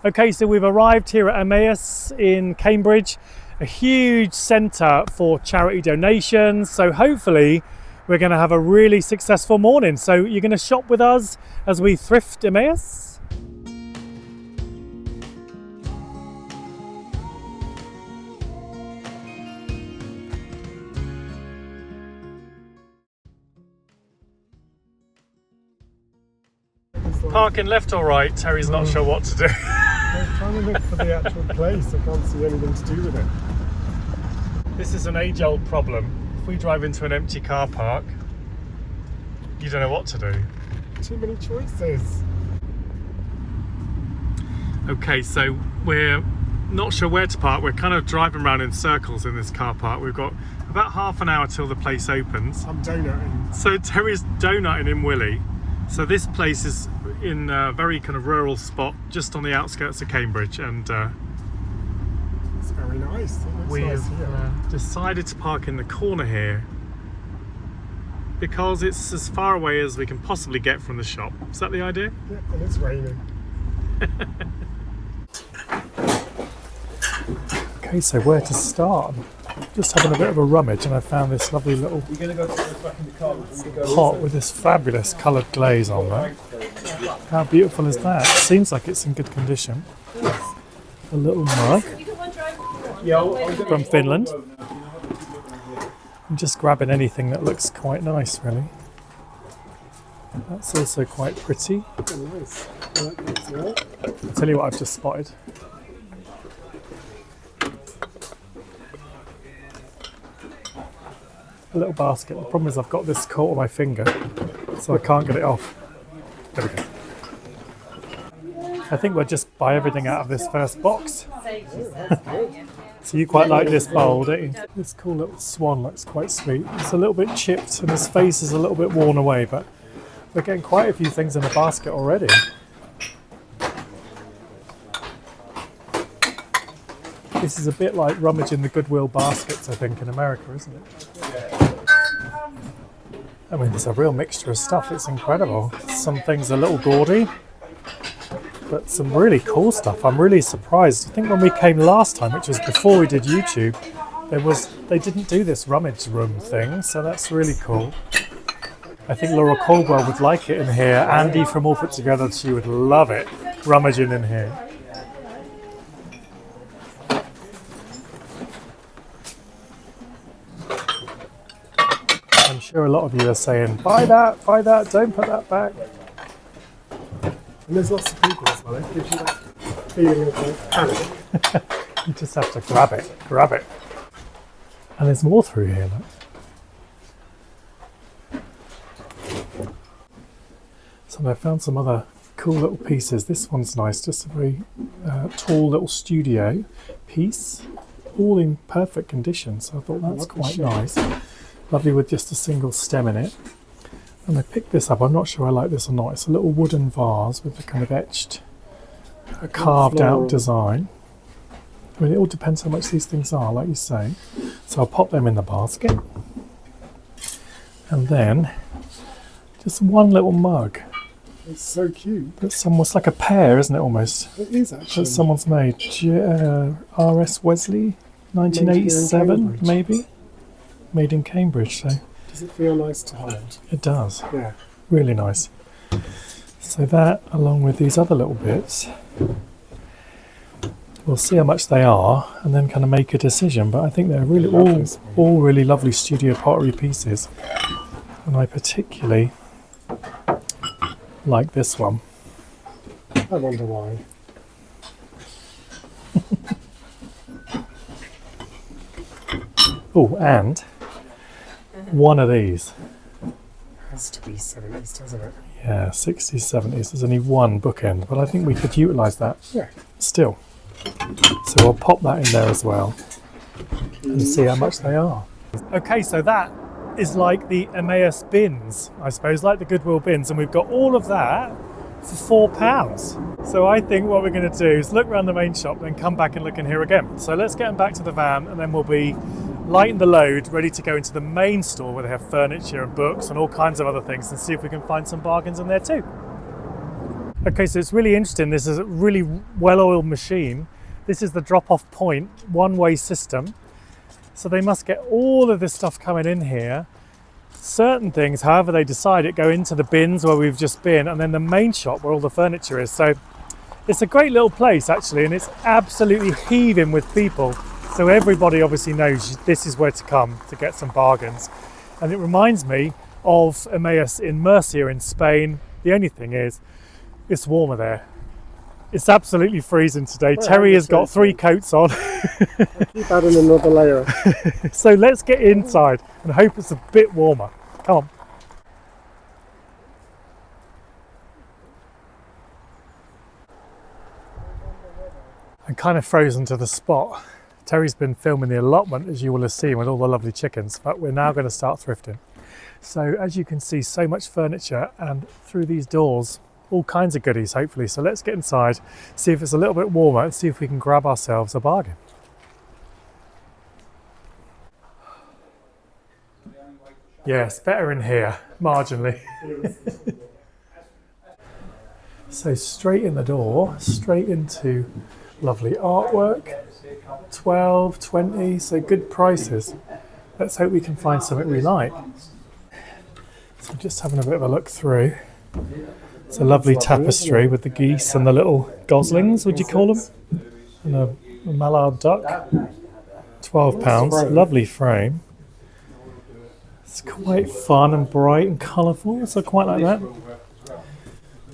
Okay, so we've arrived here at Emmaus in Cambridge, a huge centre for charity donations. So hopefully we're going to have a really successful morning. So you're going to shop with us as we thrift Emmaus? Parking left or right? Terry's not sure what to do. I was trying to look for the actual place. I can't see anything to do with it. This is an age-old problem. If we drive into an empty car park, you don't know what to do. Too many choices. Okay, so we're not sure where to park. We're kind of driving around in circles in this car park. We've got about half an hour till the place opens. I'm donutting. So Terry's donutting in Willie. So this place is in a very kind of rural spot just on the outskirts of Cambridge, and it's very nice. we've nice here. Decided to park in the corner here because it's as far away as we can possibly get from the shop. Is that the idea? Yeah, and it's raining. Okay, so where to start? Just having a bit of a rummage, and I found this lovely little pot with this fabulous coloured glaze on there. How beautiful is that? Seems like it's in good condition. A little mug from Finland. I'm just grabbing anything that looks quite nice, really. That's also quite pretty. Nice. I like that as well. I'll tell you what I've just spotted. A little basket. The problem is I've got this caught on my finger, so I can't get it off. There we go. I think we'll just buy everything out of this first box. So you quite like this bowl, don't you? This cool little swan looks quite sweet. It's a little bit chipped and his face is a little bit worn away, but we're getting quite a few things in the basket already. This is a bit like Rummage in the Goodwill baskets, I think, in America, isn't it? I mean, there's a real mixture of stuff. It's incredible. Some things are a little gaudy, but some really cool stuff. I'm really surprised. I think when we came last time, which was before we did YouTube, they didn't do this rummage room thing, so that's really cool. I think Laura Caldwell would like it in here. Andy from All Put Together, she would love it, rummaging in here. I'm sure a lot of you are saying, buy that, don't put that back. And there's lots of people as well. It gives you that feeling of like panic. You just have to grab it. And there's more through here, look. So I found some other cool little pieces. This one's nice, just a very tall little studio piece, all in perfect condition. So I thought that's quite nice. Lovely with just a single stem in it. And I picked this up. I'm not sure I like this or not. It's a little wooden vase with a kind of etched, carved out design. I mean, it all depends how much these things are, like you say. So I'll pop them in the basket. And then just one little mug. It's so cute. It's almost like a pear, isn't it, almost? It is actually. That someone's made. R.S. Wesley, 1987, maybe? Made in Cambridge, so. Does it feel nice to hold? It does. Yeah. Really nice. So that, along with these other little bits, we'll see how much they are and then kind of make a decision. But I think they're really all really lovely studio pottery pieces. And I particularly like this one. I wonder why. Oh, and one of these. Has to be 70s, doesn't it? Yeah, 60s, 70s. There's only one bookend, but I think we could utilise that still. So I'll pop that in there as well and see how much they are. Okay, so that is like the Emmaus bins, I suppose, like the Goodwill bins, and we've got all of that for £4. So I think what we're going to do is look around the main shop, then come back and look in here again. So let's get them back to the van, and then we'll be lighting the load, ready to go into the main store where they have furniture and books and all kinds of other things, and see if we can find some bargains in there too. Okay, so it's really interesting. This is a really well-oiled machine. This is the drop-off point, one-way system. So they must get all of this stuff coming in here. Certain things, however they decide it, go into the bins where we've just been, and then the main shop where all the furniture is. So it's a great little place actually, and it's absolutely heaving with people. So everybody obviously knows this is where to come to get some bargains. And it reminds me of Emmaus in Murcia in Spain. The only thing is, it's warmer there. It's absolutely freezing today. Well, Terry has got 3 coats on. I keep adding another layer. So let's get inside and hope it's a bit warmer. Come on. I'm kind of frozen to the spot. Terry's been filming the allotment, as you will have seen, with all the lovely chickens, but we're now going to start thrifting. So as you can see, so much furniture, and through these doors, all kinds of goodies, hopefully. So let's get inside, see if it's a little bit warmer, and see if we can grab ourselves a bargain. Yes, better in here, marginally. So straight in the door, straight into lovely artwork. 12, 20, so good prices. Let's hope we can find something we like. So just having a bit of a look through. It's a lovely tapestry with the geese and the little goslings, would you call them? And a mallard duck. £12, lovely frame. It's quite fun and bright and colourful, so I quite like that.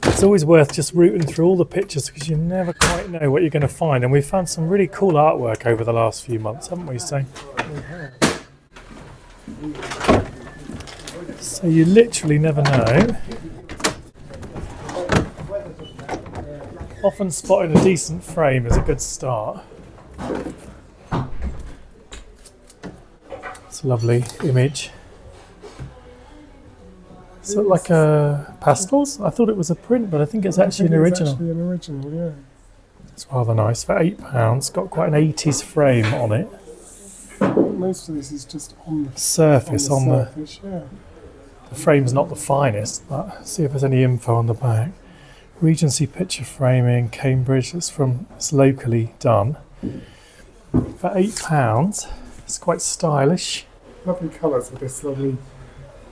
It's always worth just rooting through all the pictures because you never quite know what you're going to find. And we've found some really cool artwork over the last few months, haven't we? So you literally never know. Often spotting a decent frame is a good start. It's a lovely image. Is it like a pastels? I thought it was a print, but I think it's actually an original. It's actually an original, yeah. It's rather nice for £8. Got quite an 80s frame on it. Most of this is just on the surface. Yeah. The frame's not the finest, but see if there's any info on the back. Regency picture framing, Cambridge. It's locally done. For £8, it's quite stylish. Lovely colours with this lovely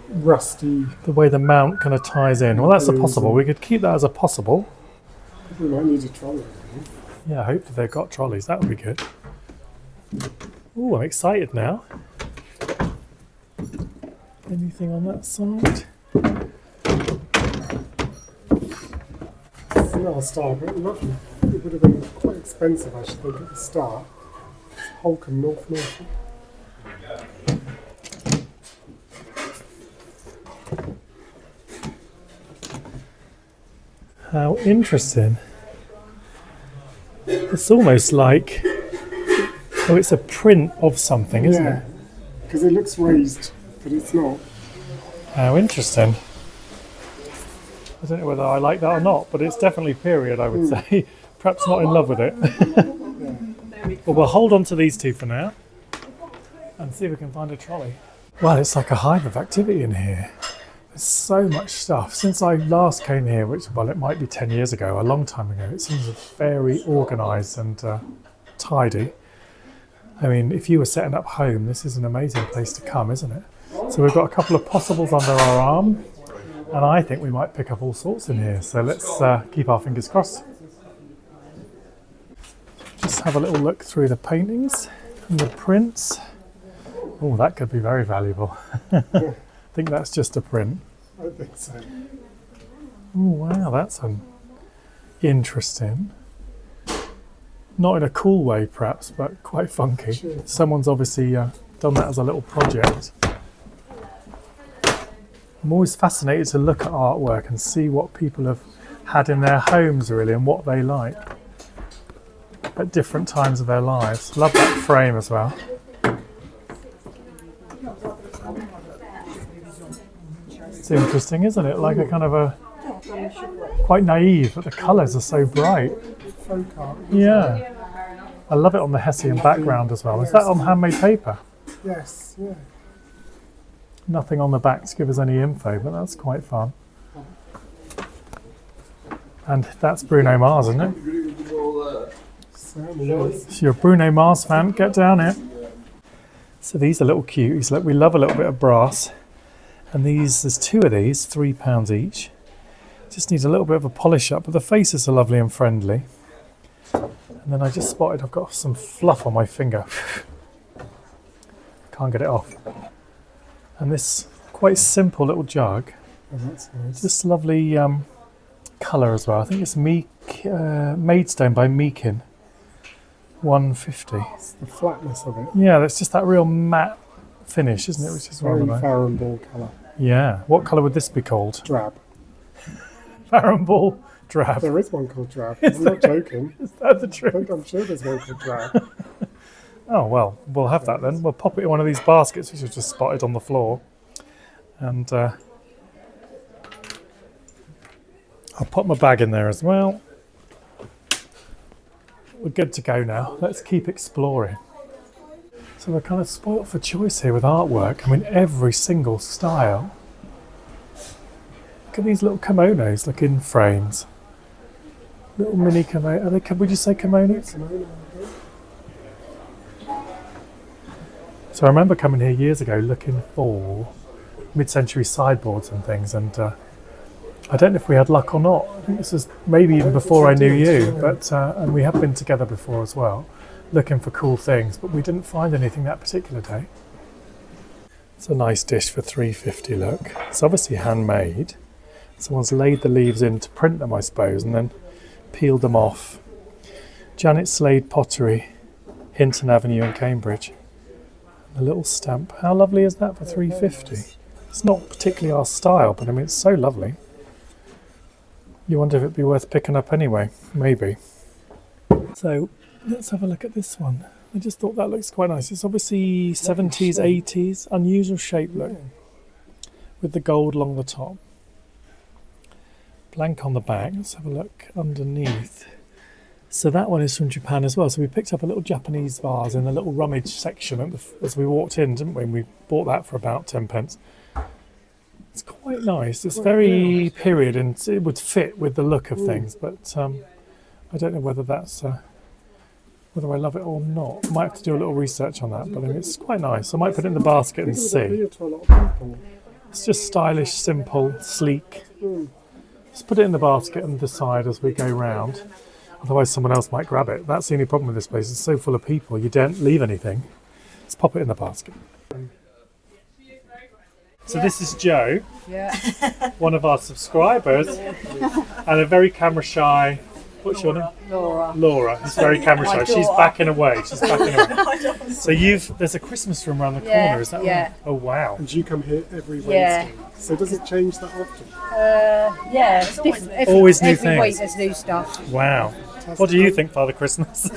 rusty. The way the mount kind of ties in. Well, that's a possible. We could keep that as a possible. We might need a trolley. Yeah, hopefully they've got trolleys. That would be good. Oh, I'm excited now. Anything on that side? It's not a style, but it would have been quite expensive, I should think, at the start. It's Holcombe, North Norfolk. How interesting. It's almost like, oh, it's a print of something, isn't it? Because it looks raised, but it's not. How interesting. I don't know whether I like that or not, but it's definitely period, I would say. Perhaps not in love with it. Well, we'll hold on to these two for now and see if we can find a trolley. Well, it's like a hive of activity in here. There's so much stuff. Since I last came here, which, well, it might be 10 years ago, a long time ago, it seems very organised and tidy. I mean, if you were setting up home, this is an amazing place to come, isn't it? So we've got a couple of possibles under our arm, and I think we might pick up all sorts in here. So let's keep our fingers crossed. Just have a little look through the paintings and the prints. Oh, that could be very valuable. I think that's just a print. I think so. Oh, wow, that's interesting. Not in a cool way, perhaps, but quite funky. Sure. Someone's obviously done that as a little project. I'm always fascinated to look at artwork and see what people have had in their homes, really, and what they like at different times of their lives. Love that frame as well. It's interesting, isn't it? Like a kind of a quite naive, but the colours are so bright. Folk art. Yeah. I love it on the Hessian background as well. Is that on handmade paper? Yes, yeah. Nothing on the back to give us any info, but that's quite fun. And that's Bruno Mars, isn't it? Certainly is. If you're a Bruno Mars fan, get down here. So these are little cuties. Look, we love a little bit of brass. And there's 2 of these, £3 each. Just needs a little bit of a polish up, but the faces are lovely and friendly. And then I just spotted I've got some fluff on my finger. Can't get it off. And this quite simple little jug. Oh, that's nice. This lovely colour as well. I think it's Maidstone by Meakin. 150. It's the flatness of it. Yeah, that's just that real matte finish, isn't it? Which is Very rather nice. Farron Ball colour. Yeah. What colour would this be called? Drab. Farron Ball drab. There is one called Drab. I'm not joking. Is that the truth? I'm sure there's one called Drab. Oh, well, we'll have that then. We'll pop it in one of these baskets which I've just spotted on the floor. And I'll pop my bag in there as well. We're good to go now. Let's keep exploring. So we're kind of spoilt for choice here with artwork. I mean, every single style. Look at these little kimonos, look in frames. Little mini kimono. Are they? Would you say kimonos? So I remember coming here years ago looking for mid-century sideboards and things, and I don't know if we had luck or not. I think this was maybe even before I knew you, but and we have been together before as well, looking for cool things, but we didn't find anything that particular day. It's a nice dish for £3.50. Look, it's obviously handmade. Someone's laid the leaves in to print them, I suppose, and then peeled them off. Janet Slade Pottery, Hinton Avenue in Cambridge. A little stamp. How lovely is that for £3.50? It's not particularly our style, but I mean, it's so lovely. You wonder if it'd be worth picking up anyway. Maybe. So let's have a look at this one. I just thought that looks quite nice. It's obviously 70s, 80s, unusual shape look, with the gold along the top. Blank on the back. Let's have a look underneath. So that one is from Japan as well. So we picked up a little Japanese vase in the little Rummage section as we walked in, didn't we? And we bought that for about 10 pence. It's quite nice. It's very period and it would fit with the look of things. But I don't know whether that's whether I love it or not. I might have to do a little research on that. But I mean, it's quite nice. I might put it in the basket and see. It's just stylish, simple, sleek. Just put it in the basket and decide as we go round. Otherwise someone else might grab it. That's the only problem with this place. It's so full of people. You don't leave anything. Let's pop it in the basket. So this is Jo, one of our subscribers, and a very camera shy. What's your name? Laura. Who's very camera shy. She's backing away. So there's a Christmas room around the corner. Is that right? Oh wow. And you come here every Wednesday. So does it change that often? It's different. Always new every things. week there's new stuff. Wow. What do you think, Father Christmas?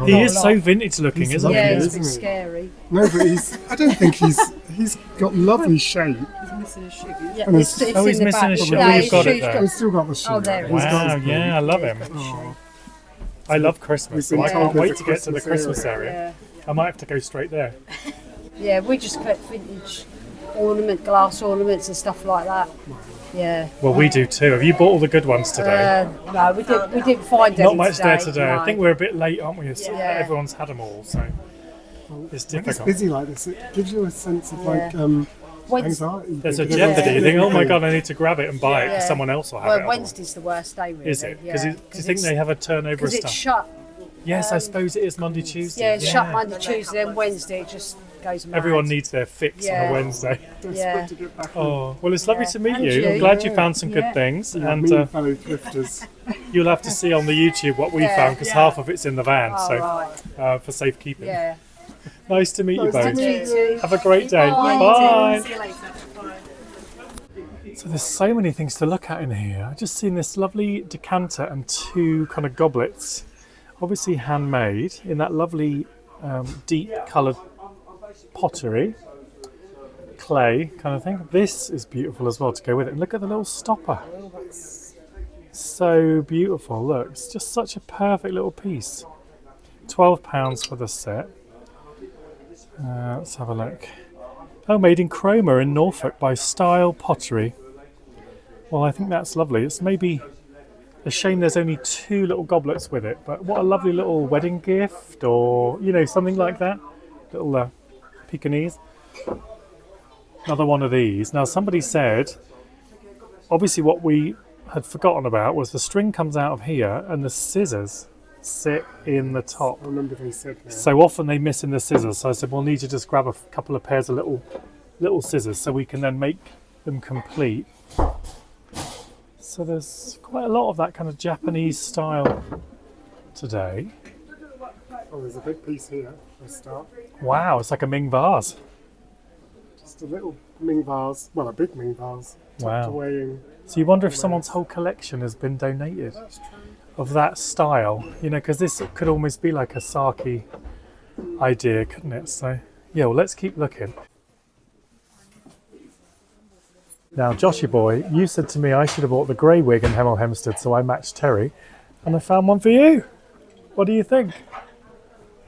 He is so vintage looking, isn't he? Yeah, it's a isn't bit he? scary. No, but I don't think he's got lovely shape. Yeah, And it's it's- Oh, he's in the missing back. a shoe. No, Oh, you've his got it shoe's there. He's still got the shoe. Oh, there it is. He's got Wow, his yeah, I love him. Oh, I love Christmas, so We've I been can't told wait there's to a get to the Christmas Christmas area. Yeah. I might have to go straight there. Yeah, we just collect vintage glass ornaments and stuff like that. Yeah. Well, we do too. Have you bought all the good ones today? No, we didn't find any Not much there today. today. No. I think we're a bit late, aren't we? Yeah. Everyone's had them all, so it's when it's difficult. busy like this, it gives you a sense of anxiety. There's a because jeopardy. You think, oh my Yeah. god, I need to grab it and buy it because Yeah. someone else will have it. Well, otherwise. Wednesday's the worst day, really. Is it? Because Yeah. do you think they have a turnover of Because it's stuff? shut. Yes, I suppose it is Monday, Tuesday. Yeah, it's shut Monday, Tuesday, then Wednesday it just goes mad. Everyone needs their fix on Yeah. a Wednesday. Yeah. To get back Oh, well, it's lovely Yeah. to meet And you. you. I'm glad you Yeah. found some good Yeah. things, and and me and fellow thrifters. you'll have to see on the YouTube what we Yeah. found because half of it's in the van, Oh, so right. for safekeeping. Yeah. Nice to meet you Nice to both. meet you. Have a great day. Bye. Bye. See you later. So there's so many things to look at in here. I've just seen this lovely decanter and 2 kind of goblets, obviously handmade in that lovely deep coloured pottery, clay kind of thing. This is beautiful as well to go with it. And look at the little stopper. So beautiful. Look, it's just such a perfect little piece. £12 for the set. Let's have a look. Oh, made in Cromer in Norfolk by Style Pottery. Well, I think that's lovely. It's maybe A shame there's only 2 little goblets with it, but what a lovely little wedding gift, or something like that. Little Pekingese. Another one of these. Now somebody said, obviously what we had forgotten about was the string comes out of here and the scissors sit in the top. I remember they said that. So often they miss in the scissors. So I said, we'll need to just grab a couple of pairs of little scissors so we can then make them complete. So there's quite a lot of that kind of Japanese style today. Oh, there's a big piece here for a start. Wow, it's like a Ming vase. Just a little Ming vase, well, a big Ming vase, tucked Wow. away in. So you wonder if someone's whole collection has been donated That's true. of that style, because this could almost be like a Saki idea, couldn't it? So yeah, well, let's keep looking. Now, Joshy boy, you said to me I should have bought the grey wig in Hemel Hempstead, so I matched Terry, and I found one for you. What do you think?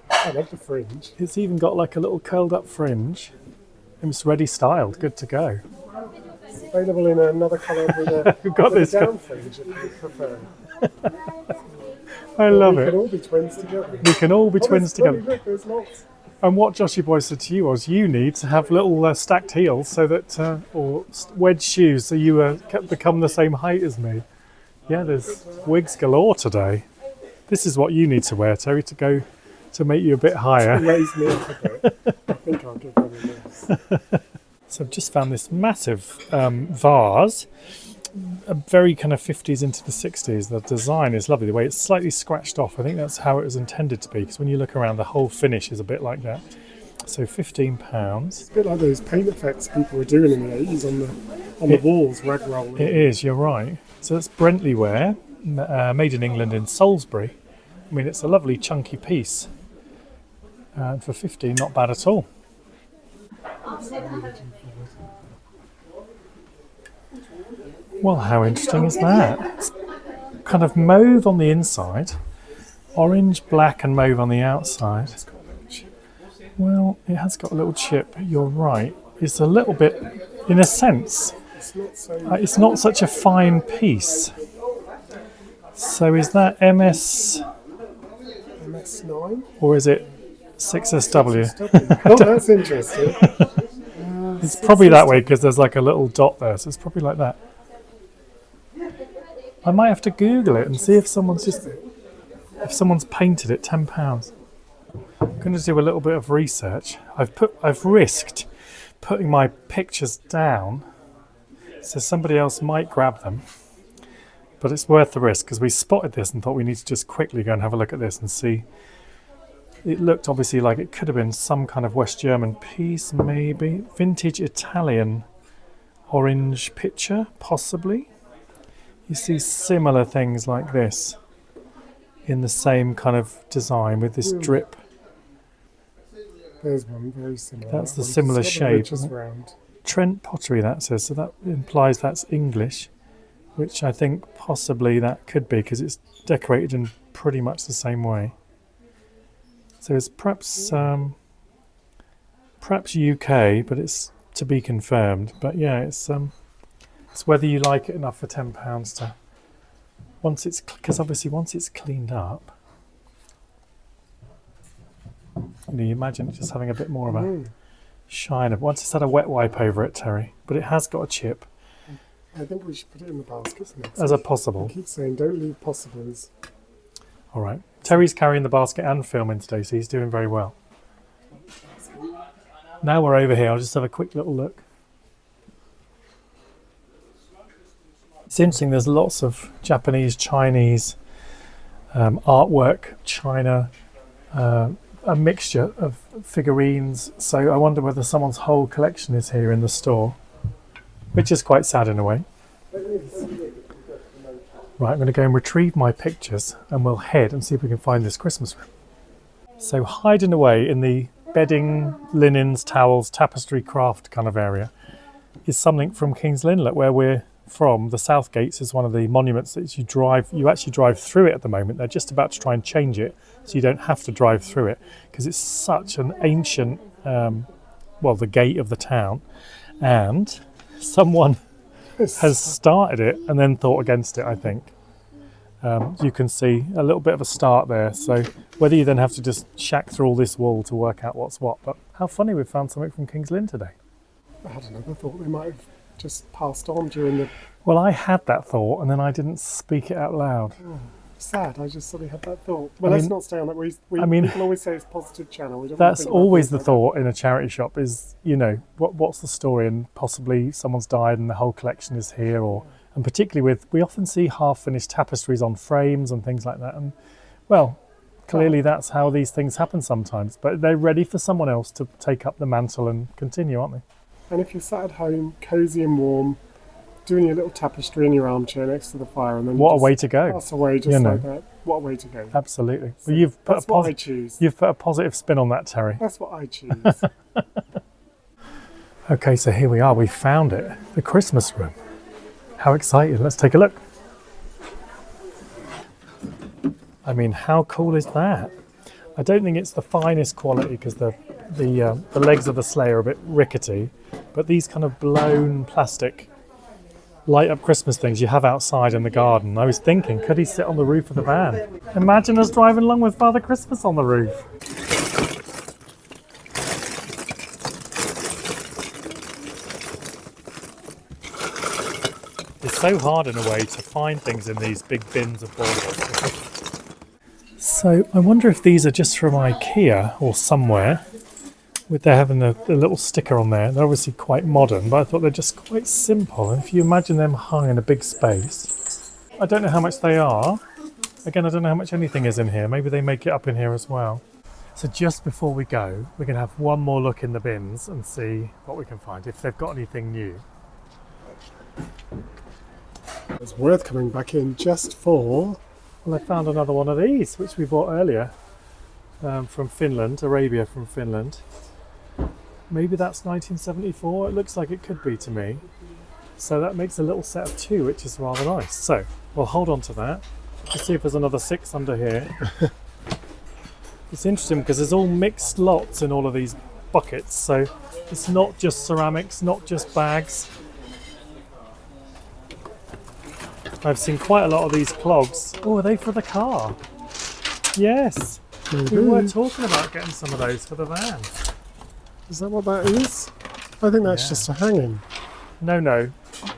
I love the fringe. It's even got like a little curled up fringe. It's ready styled, good to go. It's available in another colour with a, We've got with this a down fringe if you prefer. I love We it. can all be twins together. We can all be twins together. Look, there's lots. And what Joshy boy said to you was, you need to have little stacked heels so that, or wedge shoes, so you become the same height as me. Yeah, there's wigs galore today. This is what you need to wear, Terry, to make you a bit higher. Raise me up a bit. I think I'll give one of this. So I've just found this massive vase, a very kind of 50s into the 60s. The design is lovely, the way it's slightly scratched off. I think that's how it was intended to be, because when you look around, the whole finish is a bit like that. So £15. It's a bit like those paint effects people were doing in the 80s on the walls, rag rolling. It is, you're right. So that's Brentley ware, made in England in Salisbury. I mean, it's a lovely chunky piece. And for 15, not bad at all. Well, how interesting is that? It's kind of mauve on the inside, orange, black and mauve on the outside. Well, it has got a little chip, you're right. It's a little bit, in a sense, it's not such a fine piece. So is that MS9? or is it 6SW? Oh, that's interesting. It's probably that way because there's like a little dot there, so it's probably like that. I might have to Google it and see if someone's painted it. £10. I'm going to do a little bit of research. I've risked putting my pictures down, so somebody else might grab them. But it's worth the risk because we spotted this and thought we need to just quickly go and have a look at this and see. It looked obviously like it could have been some kind of West German piece, maybe. Vintage Italian orange picture, possibly. You see similar things like this in the same kind of design with this drip. There's one very similar. That's the That one's similar got the shape, ridges isn't it? round. Trent pottery, that says, so that implies that's English, which I think possibly that could be because it's decorated in pretty much the same way. So it's perhaps UK, but it's to be confirmed. But yeah, it's whether you like it enough for £10 to because obviously once it's cleaned up, you imagine it just having a bit more of a shine of once it's had a wet wipe over it, Terry. But it has got a chip I think we should put it in the baskets next. as a possible. I keep saying don't leave possibles. All right. Terry's carrying the basket and filming today, so he's doing very well. Now we're over here, I'll just have a quick little look. It's interesting, there's lots of Japanese, Chinese artwork, China, a mixture of figurines. So I wonder whether someone's whole collection is here in the store, which is quite sad in a way. Right, I'm going to go and retrieve my pictures and we'll head and see if we can find this Christmas room. So hiding away in the bedding, linens, towels, tapestry, craft kind of area is something from King's Inlet where we're from. The South Gates is one of the monuments that you actually drive through it at the moment. They're just about to try and change it so you don't have to drive through it because it's such an ancient, the gate of the town, and someone has started it and then thought against it, I think. you can see a little bit of a start there. So whether you then have to just shack through all this wall to work out what's what, but how funny we've found something from King's Lynn today. I had another thought they might have just passed on during the... Well, I had that thought and then I didn't speak it out loud. Oh, sad, I just suddenly had that thought. Well, I let's mean- not stay on that. We can always say it's a positive channel. We don't want to That's think about always things the like thought in a charity shop is, you know, what's the story, and possibly someone's died and the whole collection is here, or and particularly we often see half-finished tapestries on frames and things like that, and well, clearly that's how these things happen sometimes, but they're ready for someone else to take up the mantle and continue, aren't they? that. And if you're sat at home, cosy and warm, doing your little tapestry in your armchair next to the fire, and then What a you way just to go. pass away just You know. like that. What a way to go. Absolutely. Well, you've put That's what I choose. you've put a positive spin on that, Terry. That's what I choose. Okay, so here we are. We found it. The Christmas room. How exciting. Let's take a look. I mean, how cool is that? I don't think it's the finest quality because the legs of the sleigh are a bit rickety, but these kind of blown plastic light up Christmas things you have outside in the garden. I was thinking, could he sit on the roof of the van? Imagine us driving along with Father Christmas on the roof. It's so hard in a way to find things in these big bins of baubles. So I wonder if these are just from IKEA or somewhere. With they're having the little sticker on there. They're obviously quite modern, but I thought they're just quite simple. And if you imagine them hung in a big space, I don't know how much they are. Again, I don't know how much anything is in here. Maybe they make it up in here as well. So just before we go, we're going to have one more look in the bins and see what we can find, if they've got anything new. It's worth coming back in just for... Well, I found another one of these, which we bought earlier from Finland, Arabia from Finland. Maybe that's 1974. It looks like it could be to me. So that makes a little set of two, which is rather nice. So we'll hold on to that. Let's see if there's another 6 under here. It's interesting because there's all mixed lots in all of these buckets. So it's not just ceramics, not just bags. I've seen quite a lot of these clogs. Oh, are they for the car? Yes. We were talking about getting some of those for the van. Is that what that is? I think that's just a hanging. No.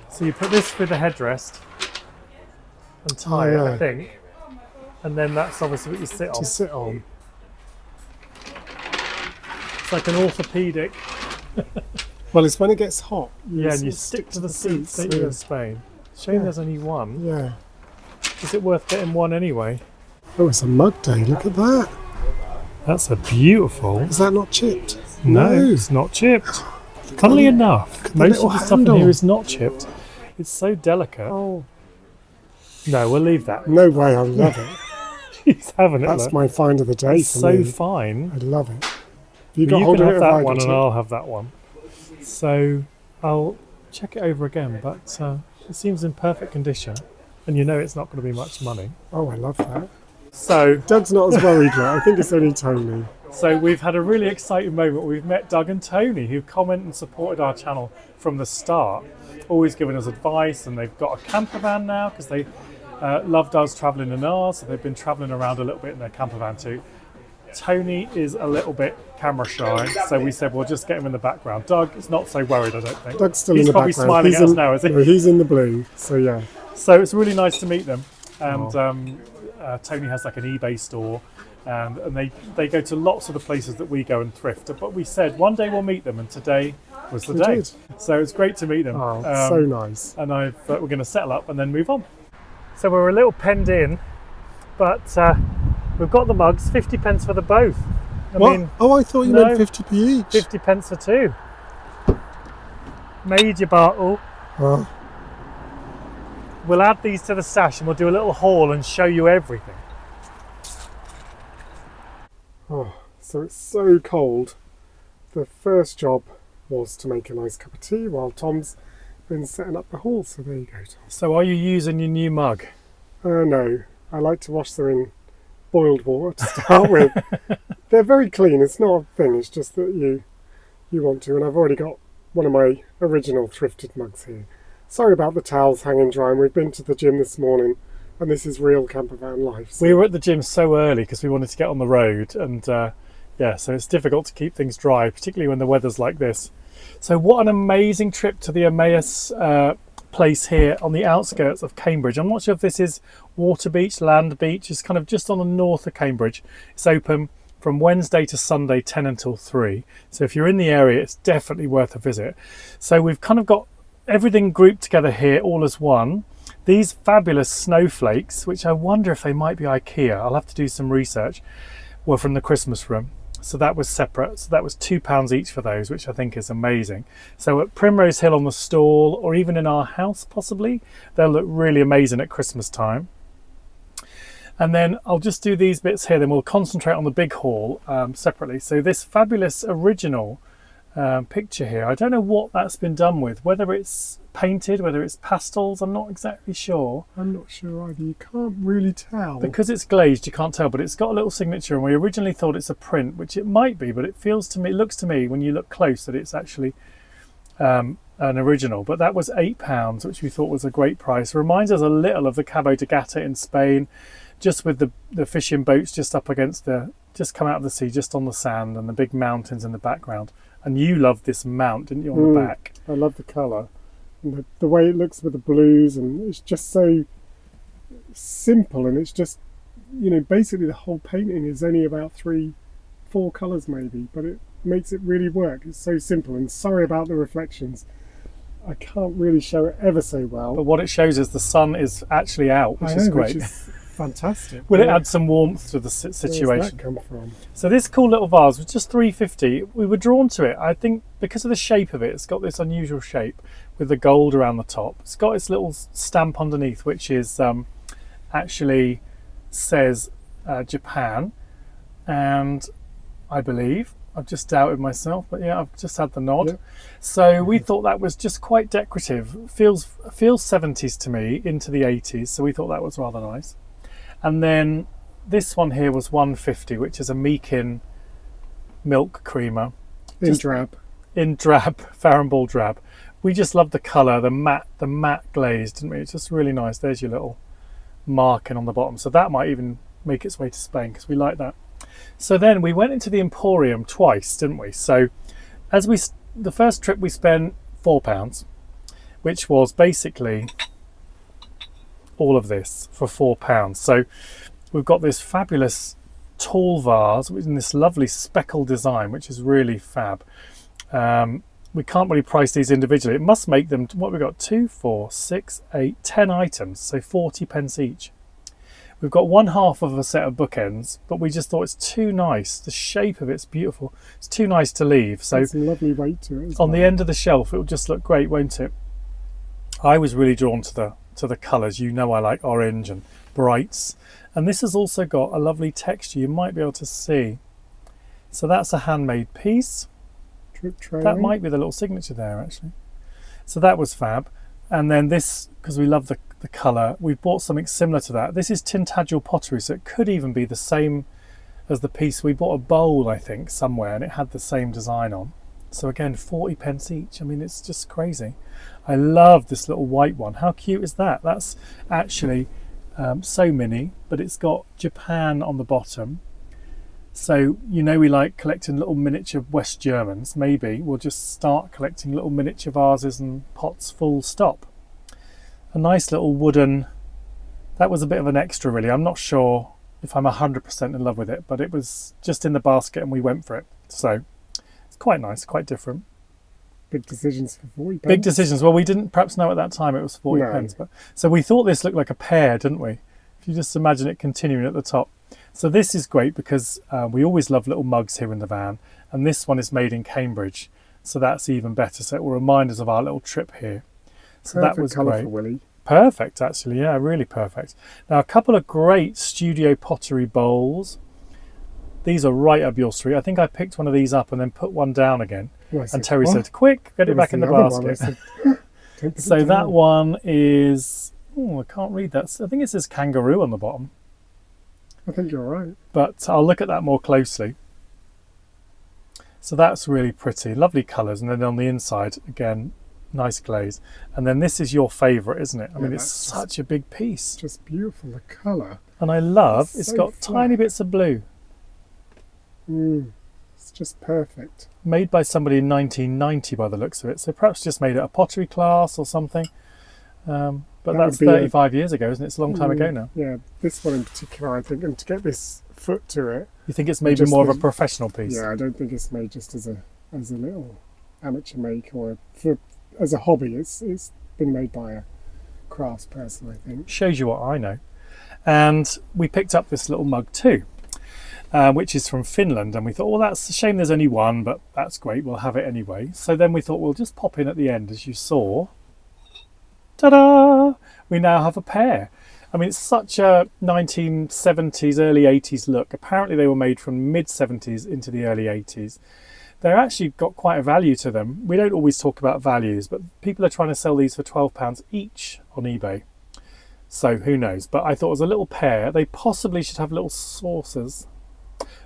So you put this with the headrest and tie it, I think. And then that's obviously what you sit on. To sit on. It's like an orthopedic. Well, it's when it gets hot. Yeah, and you stick to the seats, don't you, in Spain? Shame there's only one. Yeah. Is it worth getting one anyway? Oh, it's a mug day. Look at that. That's a beautiful. Is that not chipped? No, it's not chipped. Funnily enough, most little of the stuff in handle. here is not chipped. It's so delicate. Oh. No, we'll leave that. No way, I love it. He's having it. That's look. my find of the day It's for so me. fine. I love it. You But you hold can it have if I that one do and too. I'll have that one. So I'll check it over again, but it seems in perfect condition. And you know it's not going to be much money. Oh, I love that. So Doug's not as worried yet. I think it's only Tony. we've had a really exciting moment. We've met Doug and Tony, who comment and supported our channel from the start, always giving us advice, and they've got a camper van now because they loved us travelling in ours, so they've been travelling around a little bit in their camper van too. Tony is a little bit camera shy, so we said we'll just get him in the background. Doug is not so worried, I don't think. Doug's still He's in the probably background. smiling at us now, is he? No, he's in the blue, so yeah. So it's really nice to meet them. And Tony has like an eBay store, and they go to lots of the places that we go and thrift. But we said one day we'll meet them, and today was the We day. did. So it's great to meet them. Oh, so nice. And we're going to settle up and then move on. So we're a little penned in, but we've got the mugs, 50 pence for the both. I mean, I thought you no. meant 50p each. 50 pence for two. Made your Bartle. Oh, We'll add these to the stash and we'll do a little haul and show you everything. so it's so cold. The first job was to make a nice cup of tea while Tom's been setting up the haul. So there you go, Tom. So are you using your new mug? No, I like to wash them in boiled water to start with. They're very clean. It's not a thing. It's just that you want to. And I've already got one of my original thrifted mugs here. Sorry about the towels hanging dry. We've been to the gym this morning and this is real camper van life. So. We were at the gym so early because we wanted to get on the road, and yeah, so it's difficult to keep things dry, particularly when the weather's like this. So what an amazing trip to the Emmaus place here on the outskirts of Cambridge. I'm not sure if this is Waterbeach, Landbeach. It's kind of just on the north of Cambridge. It's open from Wednesday to Sunday, 10 until 3. So if you're in the area, it's definitely worth a visit. So we've kind of got everything grouped together here all as one. These fabulous snowflakes, which I wonder if they might be IKEA, I'll have to do some research, were from the Christmas room. So that was separate. So that was £2 each for those, which I think is amazing. So at Primrose Hill on the stall, or even in our house possibly, they'll look really amazing at Christmas time. And then I'll just do these bits here, then we'll concentrate on the big haul separately. So this fabulous original picture here, I don't know what that's been done with, whether it's painted, whether it's pastels, I'm not exactly sure. I'm not sure either, you can't really tell. Because it's glazed, you can't tell, but it's got a little signature, and we originally thought it's a print, which it might be, but it feels to me, it looks to me, when you look close, that it's actually an original. But that was £8, which we thought was a great price. Reminds us a little of the Cabo de Gata in Spain, just with the fishing boats just up against just come out of the sea, just on the sand, and the big mountains in the background. And you loved this mount, didn't you, on the back? I love the colour. And the way it looks with the blues, and it's just so simple, and it's just, you know, basically the whole painting is only about 3-4 colours maybe, but it makes it really work. It's so simple, and sorry about the reflections. I can't really show it ever so well. But what it shows is the sun is actually out, which is great. Which is fantastic. Will it add some warmth to the situation? Where's that come from? So this cool little vase was just £3.50. We were drawn to it, I think, because of the shape of it. It's got this unusual shape with the gold around the top. It's got its little stamp underneath, which is actually says Japan, and I believe, I've just doubted myself, but yeah, I've just had the nod. Yep. So we thought that was just quite decorative. Feels 70s to me, into the 80s, so we thought that was rather nice. And then this one here was £1.50, which is a Meakin milk creamer. In drab. In drab, Farrenball drab. We just love the colour, the matte glaze, didn't we? It's just really nice. There's your little marking on the bottom. So that might even make its way to Spain, because we like that. So then we went into the Emporium twice, didn't we? So the first trip we spent £4, which was basically all of this for £4. So we've got this fabulous tall vase in this lovely speckled design, which is really fab. We can't really price these individually. It must make them, what we got, 2, 4, 6, 8, 10 items, so 40p each. We've got one half of a set of bookends, but we just thought it's too nice. The shape of it's beautiful. It's too nice to leave. So there's some lovely weight to it. On the end of the shelf, it will just look great, won't it? I was really drawn to the colours. You know I like orange and brights. And this has also got a lovely texture you might be able to see. So that's a handmade piece. Trip tray. That might be the little signature there, actually. So that was fab. And then this, because we love the colour, we've bought something similar to that. This is Tintagel pottery, so it could even be the same as the piece. We bought a bowl, I think, somewhere, and it had the same design on. So again, 40p each. I mean, it's just crazy. I love this little white one. How cute is that? That's actually so mini, but it's got Japan on the bottom. So, you know, we like collecting little miniature West Germans. Maybe we'll just start collecting little miniature vases and pots, full stop. A nice little wooden, that was a bit of an extra really. I'm not sure if I'm 100% in love with it, but it was just in the basket and we went for it. So it's quite nice, quite different. Big decisions for 40p. Big decisions. Well, we didn't perhaps know at that time it was 40p. But so we thought this looked like a pear, didn't we? If you just imagine it continuing at the top. So this is great because we always love little mugs here in the van, and this one is made in Cambridge, so that's even better. So it will remind us of our little trip here. So perfect that was colour great. for Willie. Perfect, actually, yeah, really perfect. Now a couple of great studio pottery bowls. These are right up your street. I think I picked one of these up and then put one down again. And Terry said, "Quick, get it back in the basket." So that one is, I can't read that. I think it says kangaroo on the bottom. I think you're right. But I'll look at that more closely. So that's really pretty, lovely colours. And then on the inside, again, Nice glaze. And then this is your favourite, isn't it? I mean, it's that's such a big piece. Just beautiful, the colour. And I love, it's so got flat. tiny bits of blue. It's just perfect. Made by somebody in 1990 by the looks of it. So perhaps just made it a pottery class or something. But That that's would be 35 years ago, isn't it? It's a long time ago now. Yeah, this one in particular, I think, and to get this foot to it. You think it's maybe Just more of a the- professional piece? Yeah, I don't think it's made just as a little amateur make or as a hobby. It's been made by a crafts person, I think. Shows you what I know. And we picked up this little mug too, which is from Finland. And we thought, well, that's a shame there's only one, but that's great. We'll have it anyway. So then we thought we'll just pop in at the end, as you saw. Ta-da! We now have a pair. I mean, it's such a 1970s, early 80s look. Apparently they were made from mid-70s into the early 80s. They're actually got quite a value to them. We don't always talk about values, but people are trying to sell these for £12 each on eBay. So who knows? But I thought it was a little pair. They possibly should have little saucers,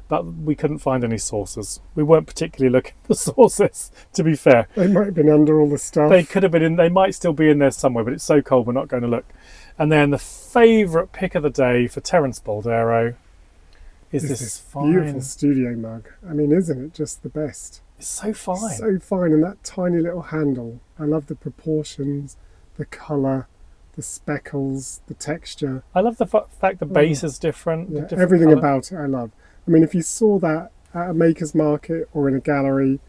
but we couldn't find any saucers. We weren't particularly looking for saucers, to be fair. They might have been under all the stuff. They could have been in, they might still be in there somewhere, but it's so cold we're not going to look. And then the favourite pick of the day for Terence Baldero is this fine, beautiful studio mug. I mean, isn't it just the best? it's so fine. So fine, and that tiny little handle. I love the proportions, the colour, the speckles, the texture. I love the fact the base is different. the Yeah, different everything colour. about it I love. I mean, if you saw that at a maker's market or in a gallery,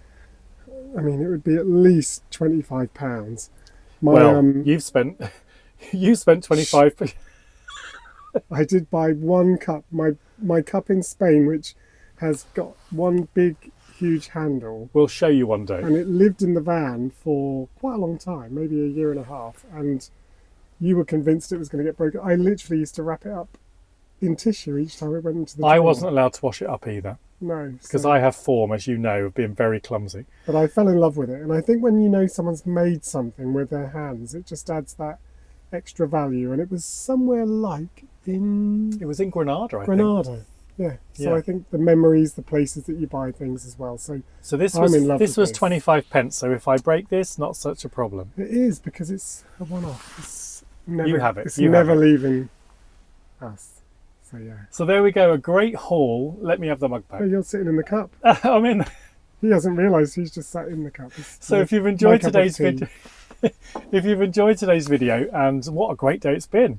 I mean, it would be at least £25. Well, you've spent 25. I did buy one cup, my cup in Spain, which has got one big, huge handle, We'll show you one day. and it lived in the van for quite a long time, maybe a year and a half, and you were convinced it was going to get broken. I literally used to wrap it up in tissue each time it went into the I drawer. wasn't allowed to wash it up either No, because so- I have form, as you know, of being very clumsy. But I fell in love with it, and I think when you know someone's made something with their hands, it just adds that extra value. And it was somewhere like in It was in Granada, I think. Granada. Yeah. So Yeah. I think the memories, the places that you buy things as well. So So this I'm was in love this with was this. 25 pence. So if I break this, not such a problem. it is, because it's a one-off. It's never, You have it, It's you have never it. leaving us. So yeah. So there we go, a great haul. Let me have the mug Oh, back. you're sitting in the cup. I'm in. He hasn't realised he's just sat in the cup. So if you've my enjoyed cup of today's tea. video, if you've enjoyed today's video, and what a great day it's been,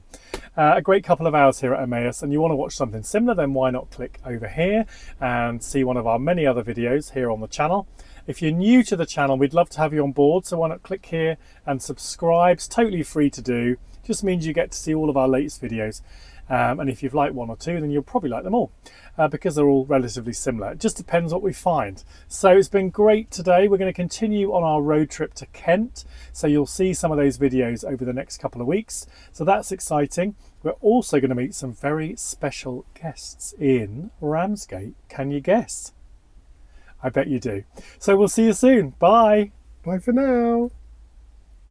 a great couple of hours here at Emmaus, and you want to watch something similar, then why not click over here and see one of our many other videos here on the channel. If you're new to the channel, we'd love to have you on board, so why not click here and subscribe. It's totally free to do. Just means you get to see all of our latest videos. And if you've liked one or two, then you'll probably like them all because they're all relatively similar. It just depends what we find. So it's been great today. We're going to continue on our road trip to Kent. So you'll see some of those videos over the next couple of weeks. So that's exciting. We're also going to meet some very special guests in Ramsgate. Can you guess? I bet you do. So we'll see you soon. Bye. Bye for now.